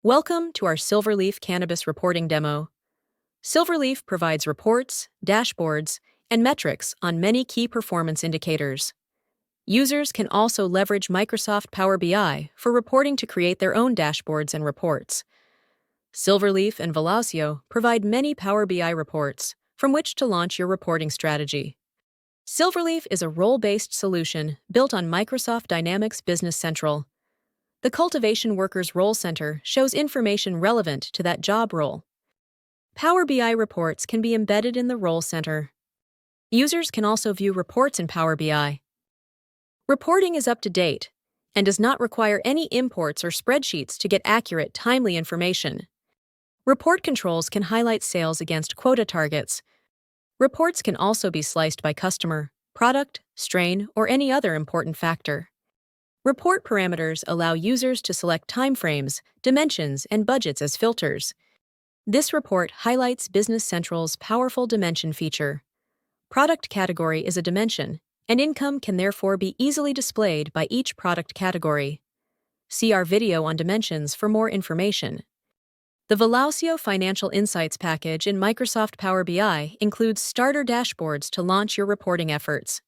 Welcome to our SilverLeaf Cannabis reporting demo. SilverLeaf provides reports, dashboards, and metrics on many key performance indicators. Users can also leverage Microsoft Power BI for reporting to create their own dashboards and reports. SilverLeaf and Velosio provide many Power BI reports from which to launch your reporting strategy. SilverLeaf is a role-based solution built on Microsoft Dynamics Business Central. The Cultivation Workers Role Center shows information relevant to that job role. Power BI reports can be embedded in the Role Center. Users can also view reports in Power BI. Reporting is up to date and does not require any imports or spreadsheets to get accurate, timely information. Report controls can highlight sales against quota targets. Reports can also be sliced by customer, product, strain, or any other important factor. Report parameters allow users to select timeframes, dimensions, and budgets as filters. This report highlights Business Central's powerful dimension feature. Product category is a dimension, and income can therefore be easily displayed by each product category. See our video on dimensions for more information. The Velosio Financial Insights package in Microsoft Power BI includes starter dashboards to launch your reporting efforts.